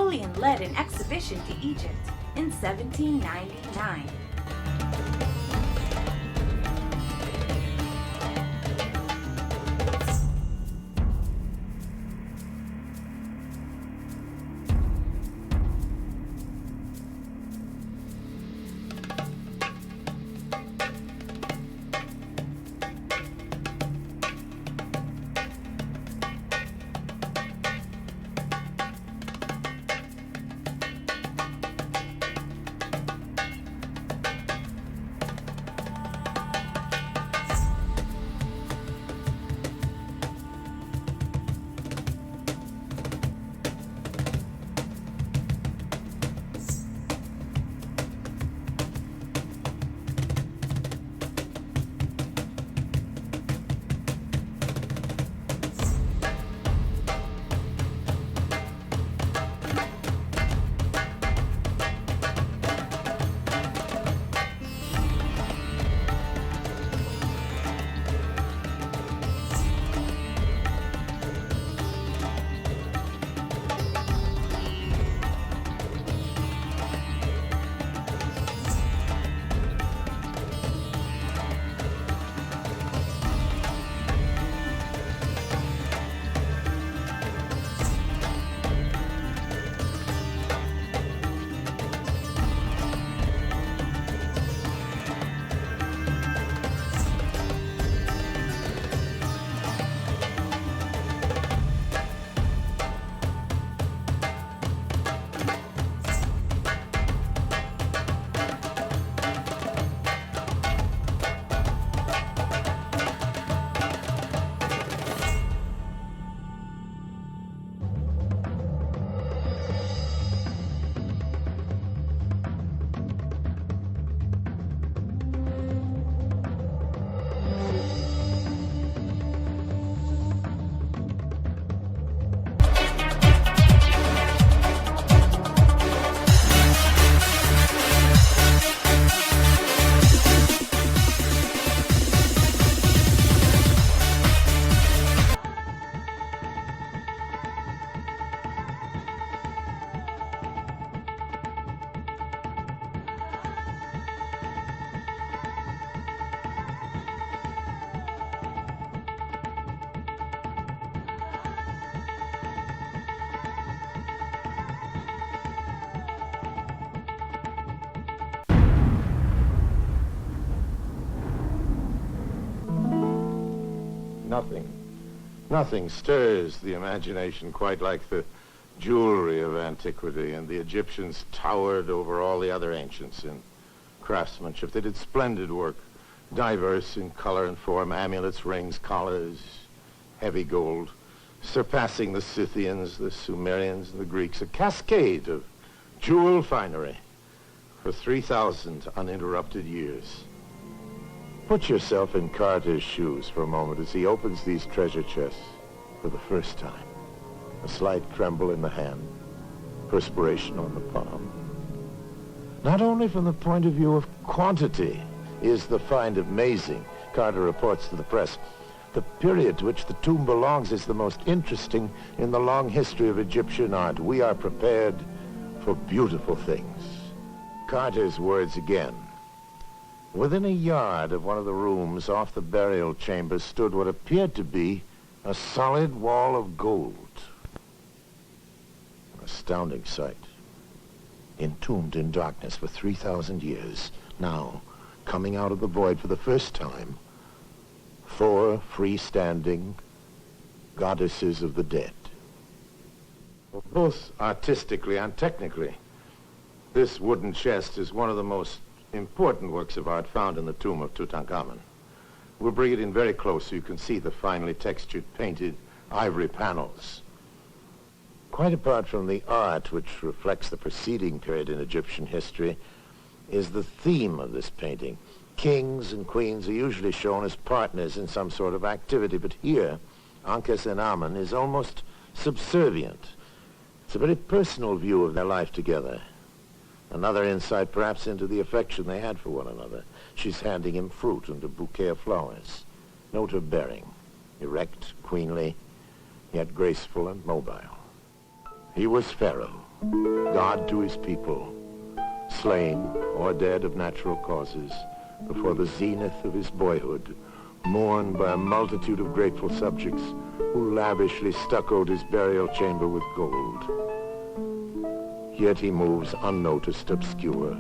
Napoleon led an expedition to Egypt in 1799. Nothing stirs the imagination quite like the jewelry of antiquity, and the Egyptians towered over all the other ancients in craftsmanship. They did splendid work, diverse in color and form, amulets, rings, collars, heavy gold, surpassing the Scythians, the Sumerians, and the Greeks, a cascade of jewel finery for 3,000 uninterrupted years. Put yourself in Carter's shoes for a moment as he opens these treasure chests for the first time. A slight tremble in the hand, perspiration on the palm. Not only from the point of view of quantity is the find amazing, Carter reports to the press. The period to which the tomb belongs is the most interesting in the long history of Egyptian art. We are prepared for beautiful things. Carter's words again. Within a yard of one of the rooms off the burial chamber stood what appeared to be a solid wall of gold. An astounding sight. Entombed in darkness for 3,000 years. Now, coming out of the void for the first time, 4 freestanding goddesses of the dead. Both artistically and technically, this wooden chest is one of the most important works of art found in the tomb of Tutankhamun. We'll bring it in very close so you can see the finely textured, painted ivory panels. Quite apart from the art, which reflects the preceding period in Egyptian history, is the theme of this painting. Kings and queens are usually shown as partners in some sort of activity, but here, Ankhesenamun is almost subservient. It's a very personal view of their life together. Another insight, perhaps, into the affection they had for one another. She's handing him fruit and a bouquet of flowers. Note her bearing, erect, queenly, yet graceful and mobile. He was Pharaoh, God to his people, slain or dead of natural causes, before the zenith of his boyhood, mourned by a multitude of grateful subjects who lavishly stuccoed his burial chamber with gold. Yet he moves unnoticed, obscure,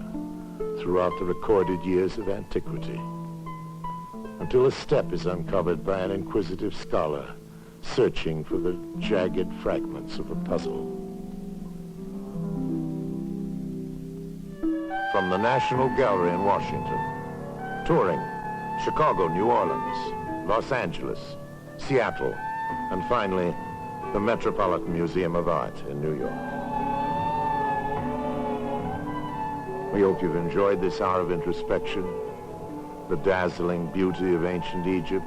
throughout the recorded years of antiquity, until a step is uncovered by an inquisitive scholar searching for the jagged fragments of a puzzle. From the National Gallery in Washington, touring Chicago, New Orleans, Los Angeles, Seattle, and finally, the Metropolitan Museum of Art in New York. We hope you've enjoyed this hour of introspection, the dazzling beauty of ancient Egypt,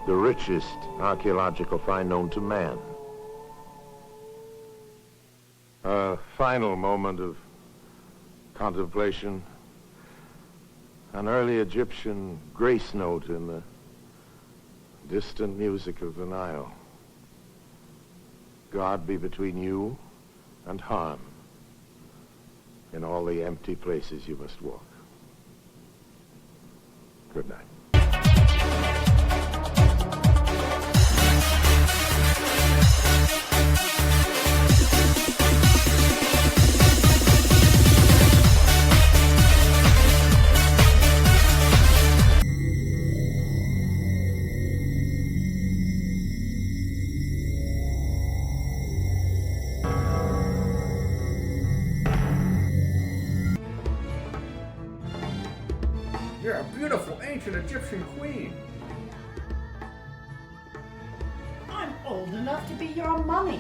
the richest archaeological find known to man. A final moment of contemplation, an early Egyptian grace note in the distant music of the Nile. God be between you and harm in all the empty places you must walk. Good night. You're a beautiful ancient Egyptian queen. I'm old enough to be your mummy.